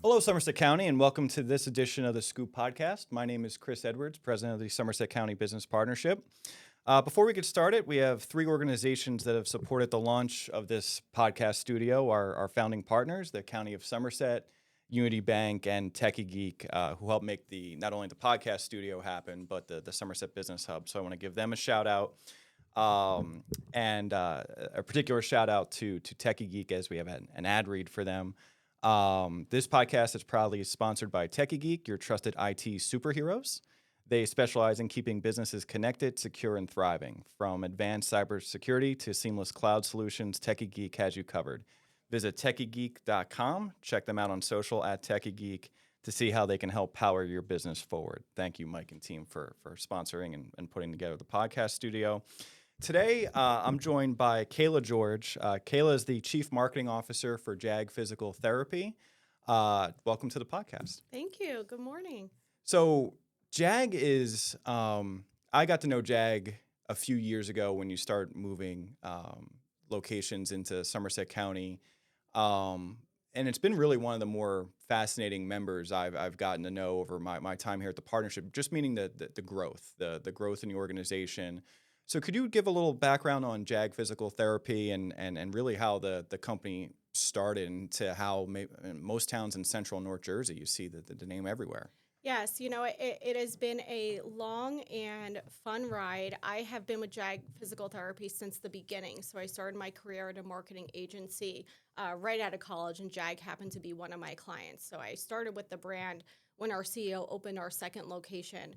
Hello, Somerset County, and welcome to this edition of the Scoop Podcast. My name is Chris Edwards, president of the Somerset County Business Partnership. Before we get started, we have three organizations that have supported the launch of this podcast studio, our founding partners, the County of Somerset, Unity Bank, and Techie Geek, who helped make not only the podcast studio happen, but the Somerset Business Hub. So I want to give them a shout out. And a particular shout out to Techie Geek, as we have an ad read for them. This podcast is proudly sponsored by Techie Geek, your trusted IT superheroes. They specialize in keeping businesses connected, secure, and thriving. From advanced cybersecurity to seamless cloud solutions, Techie Geek has you covered. Visit techiegeek.com. Check them out on social at Techie Geek to see how they can help power your business forward. Thank you, Mike and team, for sponsoring and putting together the podcast studio. Today, I'm joined by Kayla George. Kayla is the Chief Marketing Officer for JAG Physical Therapy. Welcome to the podcast. Thank you. Good morning. So JAG is, I got to know JAG a few years ago when you start moving locations into Somerset County. And it's been really one of the more fascinating members I've gotten to know over my time here at the partnership, just meaning the growth, the growth in the organization. So could you give a little background on JAG Physical Therapy and really how the company started and to how in most towns in central North Jersey, you see the name everywhere? Yes, it has been a long and fun ride. I have been with JAG Physical Therapy since the beginning. So I started my career at a marketing agency right out of college, and JAG happened to be one of my clients. So I started with the brand when our CEO opened our second location.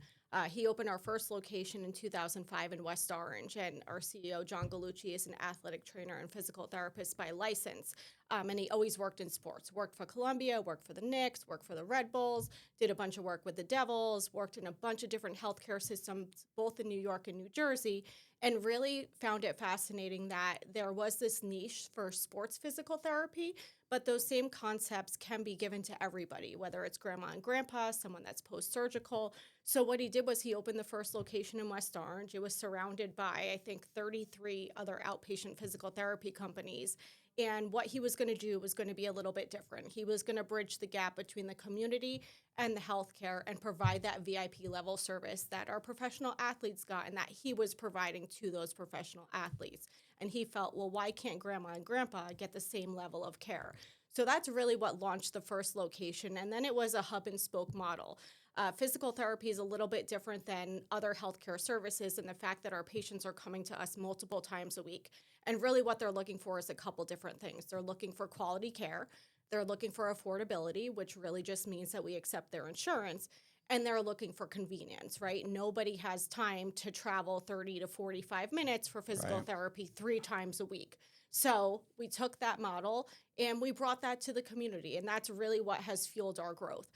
He opened our first location in 2005 in West Orange, and our CEO, John Gallucci, is an athletic trainer and physical therapist by license, and he always worked in sports, worked for Columbia, worked for the Knicks, worked for the Red Bulls, did a bunch of work with the Devils, worked in a bunch of different healthcare systems, both in New York and New Jersey, and really found it fascinating that there was this niche for sports physical therapy, but those same concepts can be given to everybody, whether it's grandma and grandpa, someone that's post-surgical. So what he did was he opened the first location in West Orange. It was surrounded by, I think, 33 other outpatient physical therapy companies. And what he was going to do was going to be a little bit different. He was going to bridge the gap between the community and the healthcare and provide that VIP level service that our professional athletes got and that he was providing to those professional athletes. And he felt, well, why can't grandma and grandpa get the same level of care? So that's really what launched the first location. And then it was a hub and spoke model. Physical therapy is a little bit different than other healthcare services in the fact that our patients are coming to us multiple times a week. And really what they're looking for is a couple different things. They're looking for quality care. They're looking for affordability, which really just means that we accept their insurance. And they're looking for convenience, right? Nobody has time to travel 30 to 45 minutes for physical therapy 3 times a week. So we took that model and we brought that to the community. And that's really what has fueled our growth.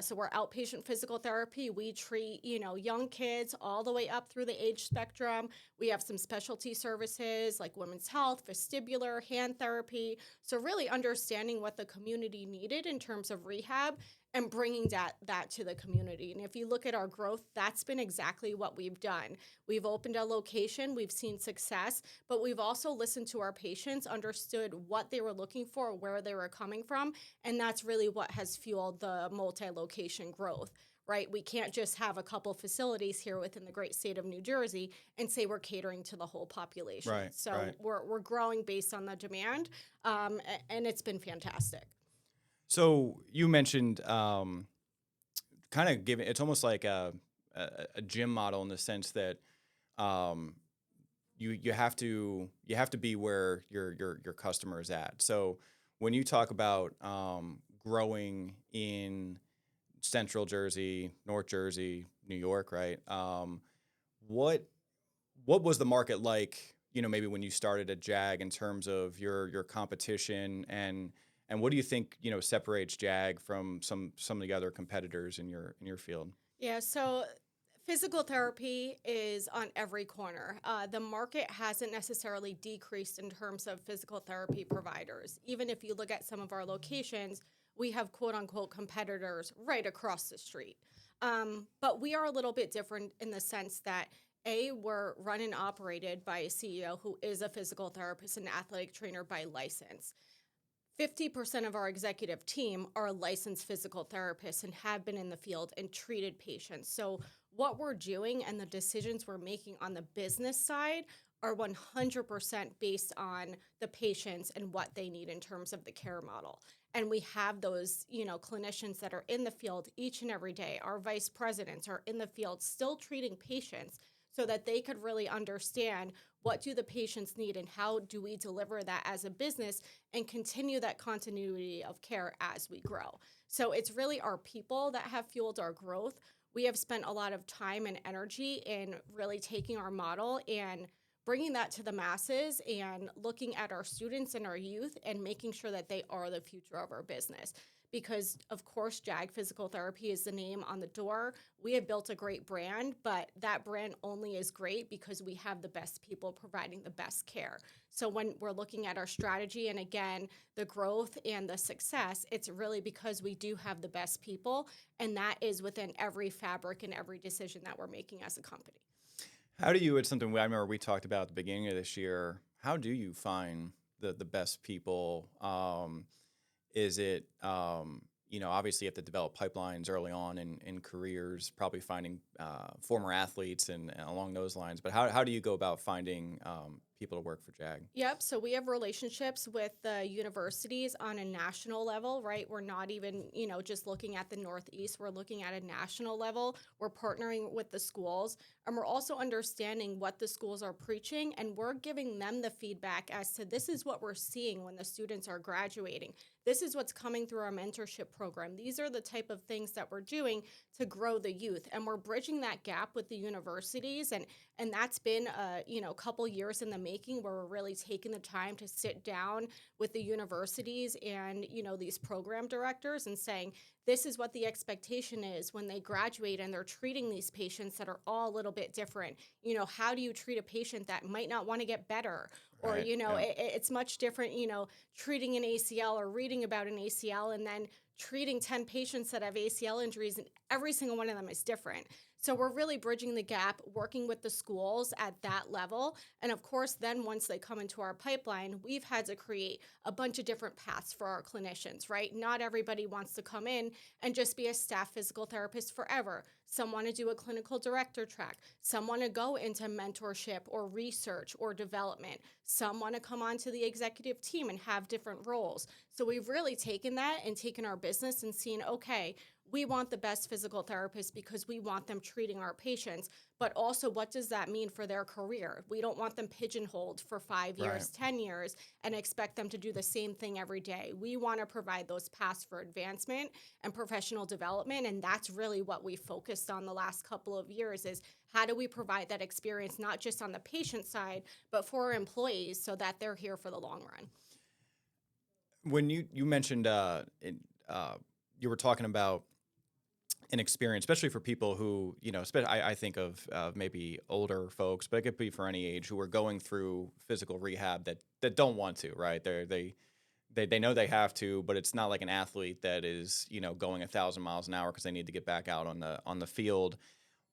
So we're outpatient physical therapy. We treat, young kids all the way up through the age spectrum. We have some specialty services like women's health, vestibular, hand therapy. So really understanding what the community needed in terms of rehab and bringing that to the community. And if you look at our growth, that's been exactly what we've done. We've opened a location, we've seen success, but we've also listened to our patients, understood what they were looking for, where they were coming from, and that's really what has fueled the multi-location growth. Right? We can't just have a couple facilities here within the great state of New Jersey and say we're catering to the whole population. We're growing based on the demand, and it's been fantastic. So you mentioned kind of giving, it's almost like a gym model in the sense that you have to be where your customer is at. So when you talk about growing in Central Jersey, North Jersey, New York, right? What was the market like, maybe when you started at JAG in terms of your competition and what do you think, separates JAG from some of the other competitors in your field? Yeah, so physical therapy is on every corner. The market hasn't necessarily decreased in terms of physical therapy providers. Even if you look at some of our locations, we have quote-unquote competitors right across the street. But we are a little bit different in the sense that, A, we're run and operated by a CEO who is a physical therapist and athletic trainer by license. 50% of our executive team are licensed physical therapists and have been in the field and treated patients. So what we're doing and the decisions we're making on the business side are 100% based on the patients and what they need in terms of the care model. And we have those, clinicians that are in the field each and every day. Our vice presidents are in the field still treating patients so that they could really understand what do the patients need and how do we deliver that as a business and continue that continuity of care as we grow. So it's really our people that have fueled our growth. We have spent a lot of time and energy in really taking our model and bringing that to the masses and looking at our students and our youth and making sure that they are the future of our business. Because, of course, JAG Physical Therapy is the name on the door. We have built a great brand, but that brand only is great because we have the best people providing the best care. So when we're looking at our strategy and, again, the growth and the success, it's really because we do have the best people, and that is within every fabric and every decision that we're making as a company. How do you, it's something I remember we talked about at the beginning of this year, how do you find the best people? Is it, obviously you have to develop pipelines early on in careers, probably finding former athletes and along those lines. But how do you go about finding people to work for JAG? Yep. So we have relationships with the universities on a national level, right? We're not even, just looking at the Northeast. We're looking at a national level. We're partnering with the schools, and we're also understanding what the schools are preaching, and we're giving them the feedback as to this is what we're seeing when the students are graduating. This is what's coming through our mentorship program. These are the type of things that we're doing to grow the youth, and we're bridging that gap with the universities, and that's been a couple years in the making, where we're really taking the time to sit down with the universities and these program directors and saying, this is what the expectation is when they graduate and they're treating these patients that are all a little bit different. How do you treat a patient that might not want to get better? Or, Right, yeah. it's much different, treating an ACL or reading about an ACL and then treating 10 patients that have ACL injuries, and every single one of them is different. So we're really bridging the gap, working with the schools at that level. And of course, then once they come into our pipeline, we've had to create a bunch of different paths for our clinicians, right? Not everybody wants to come in and just be a staff physical therapist forever. Some want to do a clinical director track. Some want to go into mentorship or research or development. Some want to come onto the executive team and have different roles. So we've really taken that and taken our business and seen, okay, we want the best physical therapists because we want them treating our patients, but also what does that mean for their career? We don't want them pigeonholed for 5 years, Right. 10 years, and expect them to do the same thing every day. We want to provide those paths for advancement and professional development, and that's really what we focused on the last couple of years is how do we provide that experience not just on the patient side, but for our employees so that they're here for the long run. When you mentioned you were talking about an experience, especially for people who, I think of maybe older folks, but it could be for any age, who are going through physical rehab that don't want to, right? They know they have to, but it's not like an athlete that is, going 1,000 miles an hour because they need to get back out on the field.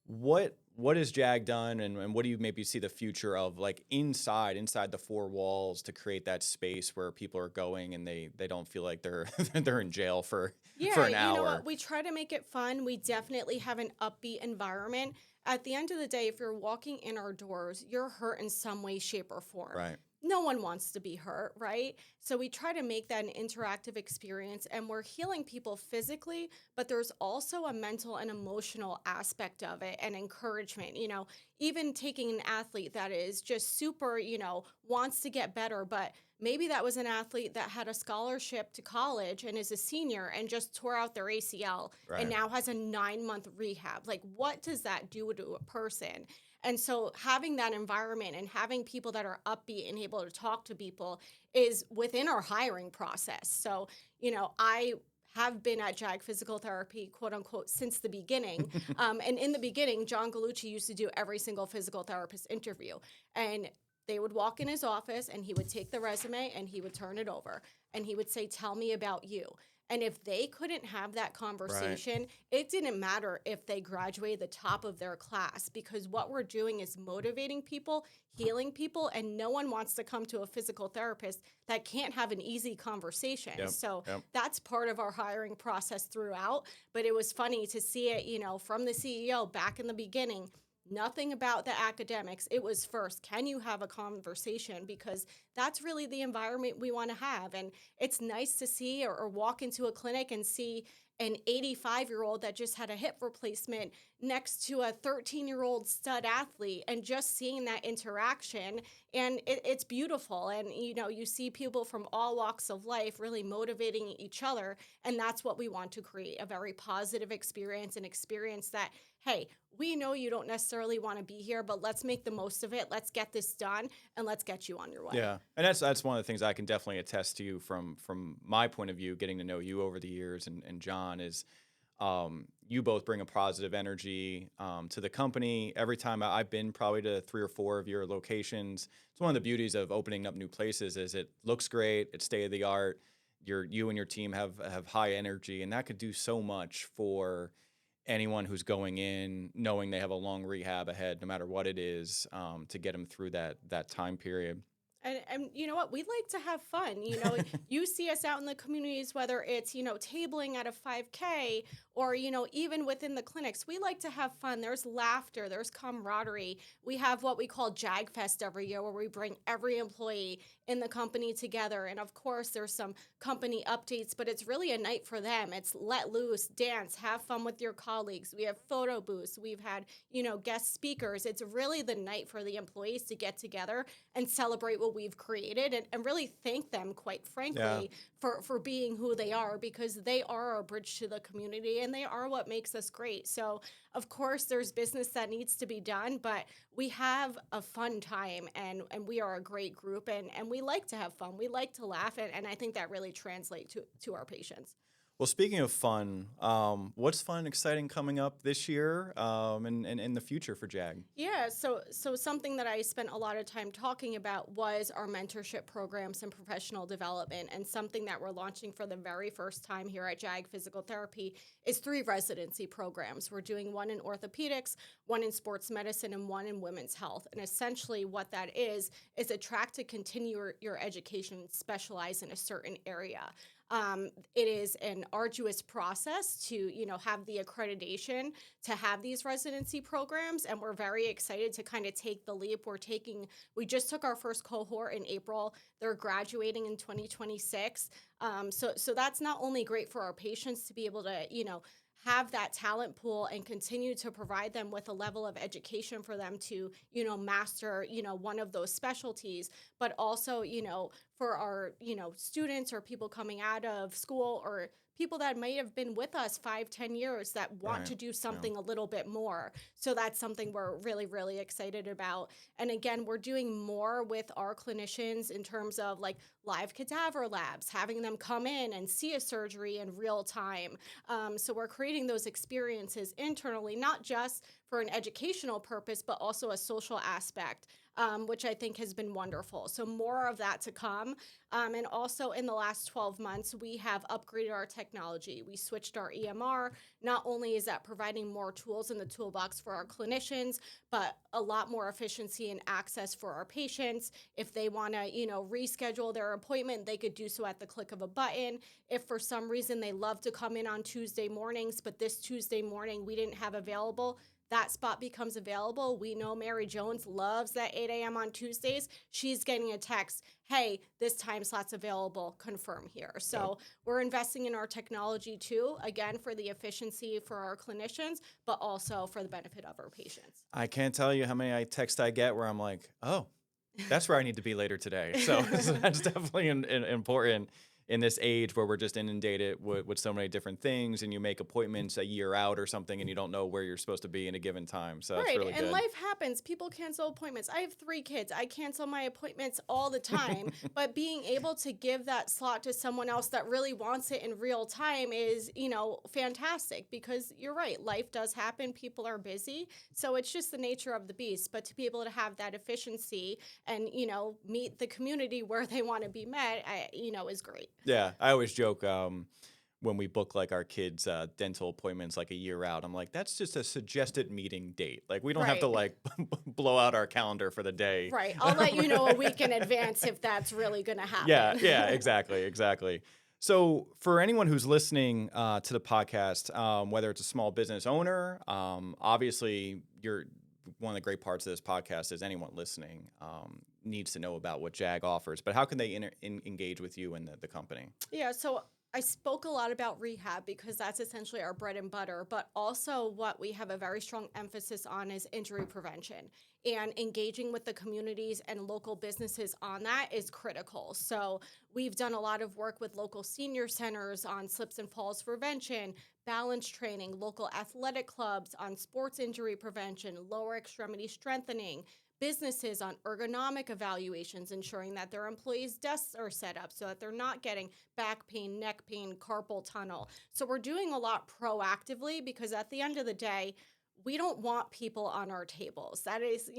What has JAG done, and what do you maybe see the future of, like inside the four walls, to create that space where people are going and they don't feel like they're they're in jail for an hour? You know what? We try to make it fun. We definitely have an upbeat environment. At the end of the day, if you're walking in our doors, you're hurt in some way, shape, or form. Right. No one wants to be hurt, right? So we try to make that an interactive experience, and we're healing people physically, but there's also a mental and emotional aspect of it and encouragement. Even taking an athlete that is just super, wants to get better, but maybe that was an athlete that had a scholarship to college and is a senior and just tore out their ACL Right. and now has a 9-month rehab. Like, what does that do to a person? And so having that environment and having people that are upbeat and able to talk to people is within our hiring process. So, I have been at JAG Physical Therapy, quote unquote, since the beginning. And in the beginning, John Gallucci used to do every single physical therapist interview. And they would walk in his office and he would take the resume and he would turn it over. And he would say, tell me about you. And if they couldn't have that conversation, it didn't matter if they graduated the top of their class, because what we're doing is motivating people, healing people, and no one wants to come to a physical therapist that can't have an easy conversation. Yep. So Yep. that's part of our hiring process throughout. But it was funny to see it, from the CEO back in the beginning. Nothing about the academics. It was first, can you have a conversation? Because that's really the environment we want to have. And it's nice to see or walk into a clinic and see an 85-year-old that just had a hip replacement next to a 13-year-old stud athlete, and just seeing that interaction. And it's beautiful. And, you see people from all walks of life really motivating each other. And that's what we want to create, a very positive experience, an experience that, hey, we know you don't necessarily want to be here, but let's make the most of it. Let's get this done, and let's get you on your way. Yeah, and that's one of the things I can definitely attest to from my point of view, getting to know you over the years, and John is, you both bring a positive energy to the company. Every time I've been probably to 3 or 4 of your locations, it's one of the beauties of opening up new places is it looks great, it's state of the art. You and your team have high energy, and that could do so much for anyone who's going in knowing they have a long rehab ahead, no matter what it is, to get them through that time period. And you know what? We like to have fun. You see us out in the communities, whether it's, tabling at a 5K or, even within the clinics. We like to have fun. There's laughter. There's camaraderie. We have what we call Jag Fest every year, where we bring every employee in the company together. And of course, there's some company updates, but it's really a night for them. It's let loose, dance, have fun with your colleagues. We have photo booths. We've had, guest speakers. It's really the night for the employees to get together and celebrate what we've created, and really thank them, quite frankly, for being who they are, because they are our bridge to the community and they are what makes us great. So of course there's business that needs to be done, but we have a fun time, and we are a great group, and we like to have fun. We like to laugh, and I think that really translates to our patients. Well, speaking of fun, what's fun and exciting coming up this year and in the future for JAG? Yeah, so something that I spent a lot of time talking about was our mentorship programs and professional development. And something that we're launching for the very first time here at JAG Physical Therapy is 3 residency programs. We're doing one in orthopedics, one in sports medicine, and one in women's health. And essentially what that is a track to continue your education and specialize in a certain area. It is an arduous process to, have the accreditation to have these residency programs, and we're very excited to kind of take the leap. We just took our first cohort in April. They're graduating in 2026. So that's not only great for our patients to be able to, have that talent pool and continue to provide them with a level of education for them to, master, one of those specialties, but also, for our, students or people coming out of school, or people that may have been with us 5-10 years that want to do something a little bit more. So that's something we're really, really excited about. And again, we're doing more with our clinicians in terms of like live cadaver labs, having them come in and see a surgery in real time. So we're creating those experiences internally, not just for an educational purpose, but also a social aspect, which I think has been wonderful. So more of that to come. And also in the last 12 months, we have upgraded our technology. We switched our EMR. Not only is that providing more tools in the toolbox for our clinicians, but a lot more efficiency and access for our patients. If they want to, reschedule their appointment, they could do so at the click of a button. If for some reason they love to come in on Tuesday mornings, but this Tuesday morning we didn't have available, that spot becomes available. We know Mary Jones loves that 8 a.m. on Tuesdays. She's getting a text, hey, this time slot's available, confirm here. So we're investing in our technology too, again, for the efficiency for our clinicians, but also for the benefit of our patients. I can't tell you how many texts I get where I'm like, oh, that's where I need to be later today. So that's definitely important in this age where we're just inundated with so many different things, and you make appointments a year out or something, and you don't know where you're supposed to be in a given time. So that's really good. And life happens. People cancel appointments. I have 3 kids. I cancel my appointments all the time. But being able to give that slot to someone else that really wants it in real time is, fantastic, because you're right. Life does happen. People are busy. So it's just the nature of the beast. But to be able to have that efficiency and, meet the community where they want to be met, is great. Yeah, I always joke when we book like our kids' dental appointments like a year out. I'm like, that's just a suggested meeting date. Like we don't have to Right. like blow out our calendar for the day. Right. I'll let you know a week in advance if that's really going to Yeah, happen. yeah, exactly, exactly. So, for anyone who's listening to the podcast, whether it's a small business owner, obviously, you're one of the great parts of this podcast is anyone listening needs to know about what JAG offers. But how can they engage with you and the company? Yeah, so I spoke a lot about rehab because that's essentially our bread and butter, but also what we have a very strong emphasis on is injury prevention. And engaging with the communities and local businesses on that is critical. So we've done a lot of work with local senior centers on slips and falls prevention, balance training, local athletic clubs on sports injury prevention, lower extremity strengthening, businesses on ergonomic evaluations, ensuring that their employees' desks are set up so that they're not getting back pain, neck pain, carpal tunnel. So we're doing a lot proactively because at the end of the day, we don't want people on our tables. That is,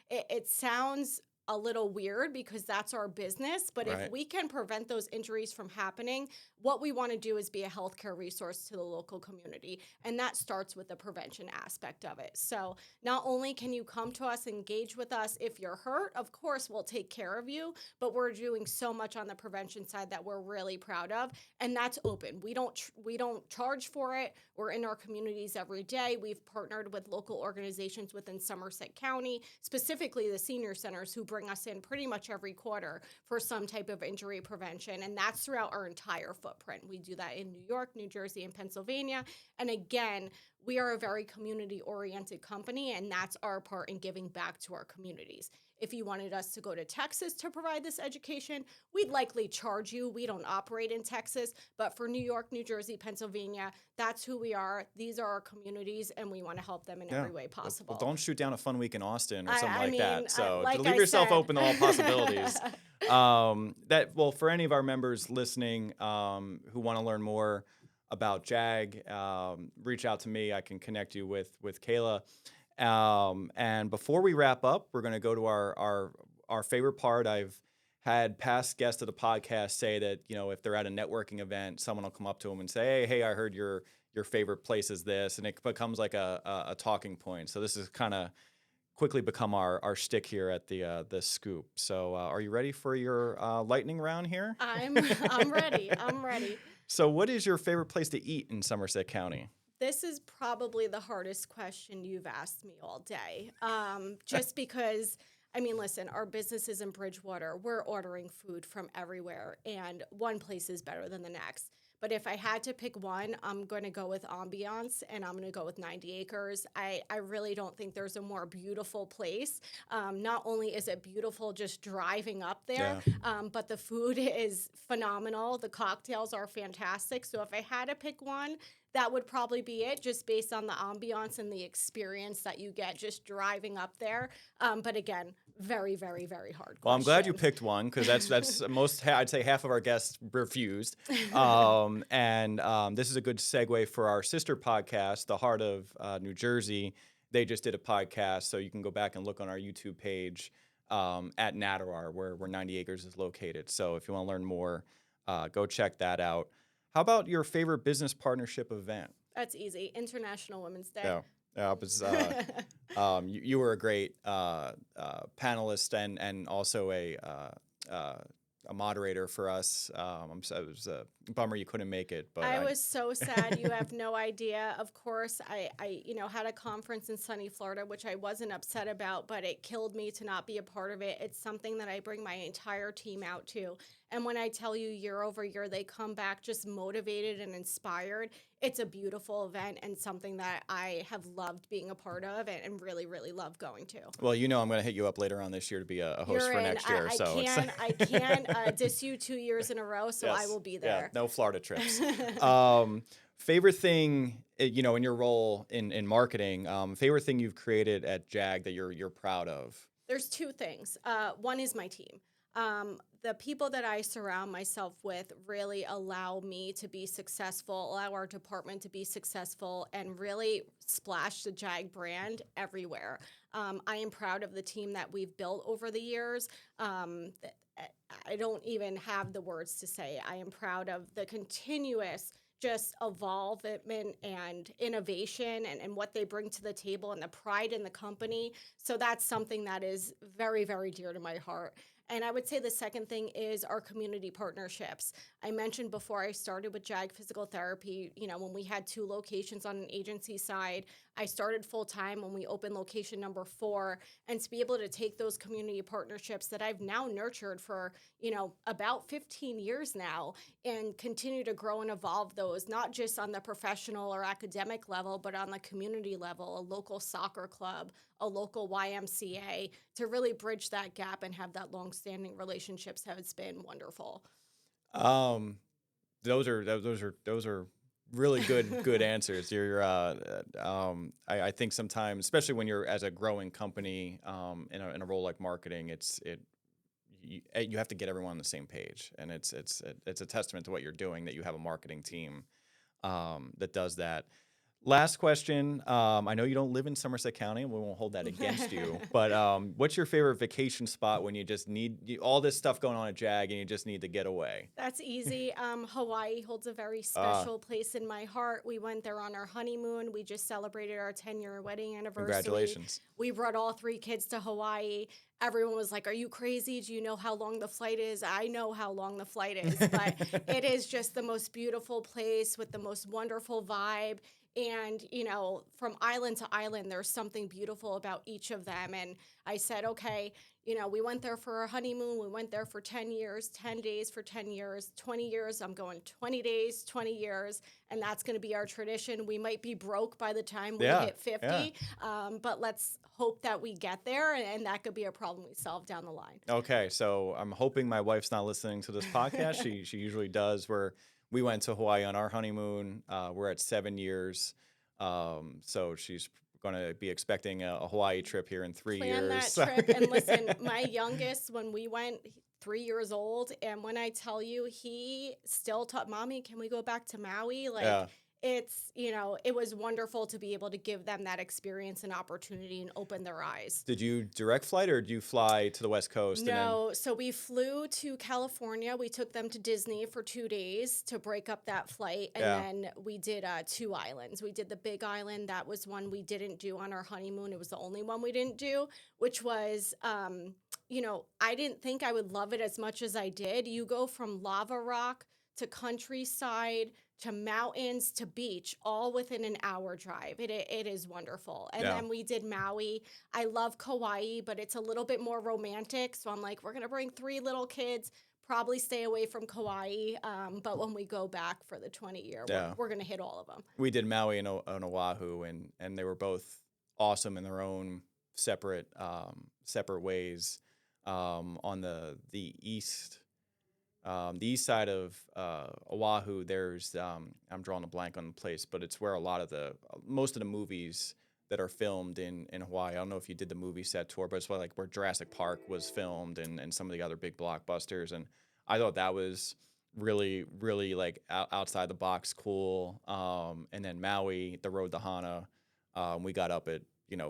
it sounds a little weird because that's our business, but if Right. we can prevent those injuries from happening, what we want to do is be a healthcare resource to the local community. And that starts with the prevention aspect of it. So not only can you come to us, engage with us if you're hurt, of course, we'll take care of you, but we're doing so much on the prevention side that we're really proud of. And that's open. We don't charge for it. We're in our communities every day. We've partnered with local organizations within Somerset County, specifically the senior centers who bring us in pretty much every quarter for some type of injury prevention. And that's throughout our entire footprint. We do that in New York, New Jersey, and Pennsylvania. And again, we are a very community-oriented company, and that's our part in giving back to our communities. If you wanted us to go to Texas to provide this education, we'd likely charge you. We don't operate in Texas, but for New York, New Jersey, Pennsylvania, that's who we are. These are our communities, and we want to help them in every way possible. Well, don't shoot down a fun week in Austin or something I like mean, that. So like leave I yourself said. open to all possibilities. For any of our members listening who want to learn more about JAG, reach out to me. I can connect you with Kayla. And before we wrap up, we're going to go to our favorite part. I've had past guests of the podcast say that, if they're at a networking event, someone will come up to them and say, hey, I heard your favorite place is this, and it becomes like a talking point. So this is kind of quickly become our shtick here at the Scoop. So are you ready for your lightning round here? I'm ready. I'm ready. So what is your favorite place to eat in Somerset County? This is probably the hardest question you've asked me all day. Just because, listen, our business is in Bridgewater. We're ordering food from everywhere, and one place is better than the next. But if I had to pick one, I'm going to go with ambiance, and I'm going to go with 90 acres. I really don't think there's a more beautiful place. Not only is it beautiful just driving up there, but the food is phenomenal. The cocktails are fantastic. So if I had to pick one, that would probably be it, just based on the ambiance and the experience that you get just driving up there. But again, very, very, very hard Well, I'm glad you question. picked one because that's most. I'd say half of our guests refused. This is a good segue for our sister podcast, The Heart of New Jersey. They just did a podcast, so you can go back and look on our YouTube page at Natarar, where 90 Acres is located. So if you want to learn more, go check that out. How about your favorite business partnership event? That's easy. International Women's Day. Yeah, it was, you were a great panelist and also a moderator for us. It was a bummer you couldn't make it, but I was so sad. You have no idea. Of course, I had a conference in sunny Florida, which I wasn't upset about, but it killed me to not be a part of it. It's something that I bring my entire team out to. And when I tell you year over year, they come back just motivated and inspired. It's a beautiful event and something that I have loved being a part of and really, really love going to. Well, I'm going to hit you up later on this year to be a host You're for in. next year. I can't diss you 2 years in a row, so Yes. I will be there. Yeah, no Florida trips. Favorite thing, in your role in marketing, favorite thing you've created at JAG that you're proud of? There's two things. One is my team. The people that I surround myself with really allow me to be successful, allow our department to be successful, and really splash the JAG brand everywhere. I am proud of the team that we've built over the years. I don't even have the words to say. I am proud of the continuous just evolvement and innovation and what they bring to the table and the pride in the company. So that's something that is very, very dear to my heart. And I would say the second thing is our community partnerships. I mentioned before I started with JAG Physical Therapy, when we had 2 locations on an agency side, I started full time when we opened location number 4. And to be able to take those community partnerships that I've now nurtured for, about 15 years now and continue to grow and evolve those, not just on the professional or academic level, but on the community level, a local soccer club, a local YMCA, to really bridge that gap and have that long-standing relationships has been wonderful. Those are really good answers. I think sometimes, especially when you're as a growing company, in a role like marketing, you have to get everyone on the same page, and it's a testament to what you're doing that you have a marketing team that does that. Last question. I know you don't live in Somerset County, and we won't hold that against you. But what's your favorite vacation spot when you just need all this stuff going on at JAG and you just need to get away? That's easy. Hawaii holds a very special place in my heart. We went there on our honeymoon. We just celebrated our 10-year wedding anniversary. Congratulations. We brought all 3 kids to Hawaii. Everyone was like, "Are you crazy? Do you know how long the flight is?" I know how long the flight is, but it is just the most beautiful place with the most wonderful vibe. And, from island to island, there's something beautiful about each of them. And I said, okay, we went there for our honeymoon. We went there for 10 years, 10 days for 10 years, 20 years. I'm going 20 days, 20 years. And that's going to be our tradition. We might be broke by the time we hit 50, but let's hope that we get there. And that could be a problem we solve down the line. Okay. So I'm hoping my wife's not listening to this podcast. She usually does. We went to Hawaii on our honeymoon. We're at 7 years. So she's going to be expecting a Hawaii trip here in 3 years. Plan that trip. And listen, my youngest, when we went, 3 years old. And when I tell you, he still taught, "Mommy, can we go back to Maui?" It's, it was wonderful to be able to give them that experience and opportunity and open their eyes. Did you direct flight or did you fly to the West Coast? No, so we flew to California. We took them to Disney for 2 days to break up that flight. And then we did 2 islands. We did the Big Island. That was one we didn't do on our honeymoon. It was the only one we didn't do, which was, I didn't think I would love it as much as I did. You go from lava rock to countryside to mountains to beach, all within an hour drive. It is wonderful. And then we did Maui. I love Kauai, but it's a little bit more romantic. So I'm like, we're going to bring 3 little kids, probably stay away from Kauai. But when we go back for the 20-year, we're going to hit all of them. We did Maui and Oahu, and they were both awesome in their own separate ways. On the east side of Oahu, there's I'm drawing a blank on the place, but it's where most of the movies that are filmed in Hawaii. I don't know if you did the movie set tour, but it's where Jurassic Park was filmed and some of the other big blockbusters. And I thought that was really, really outside the box cool. And then Maui, the road to Hana, we got up at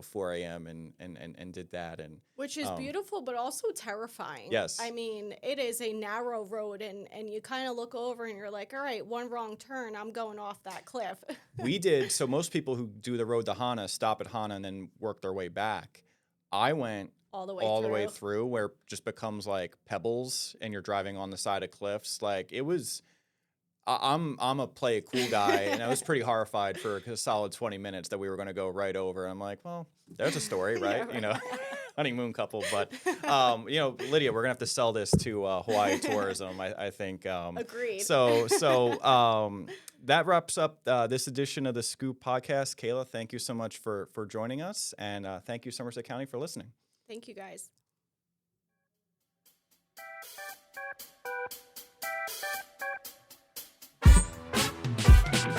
4 a.m. and did that. And which is beautiful, but also terrifying. Yes. I mean, it is a narrow road, and you kind of look over and you're like, all right, one wrong turn, I'm going off that cliff. We did. So most people who do the road to Hana stop at Hana and then work their way back. I went all the way through where it just becomes like pebbles and you're driving on the side of cliffs. It was... I'm a play it cool guy, and I was pretty horrified for a solid 20 minutes that we were going to go right over. I'm like, well, there's a story, right? Right. Honeymoon couple. But, Lydia, we're going to have to sell this to Hawaii tourism, I think. Agreed. So that wraps up this edition of the Scoop podcast. Kayla, thank you so much for joining us, and thank you, Somerset County, for listening. Thank you, guys.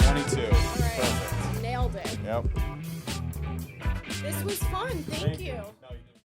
All right. Perfect. Nailed it. Yep. This was fun. Thank you.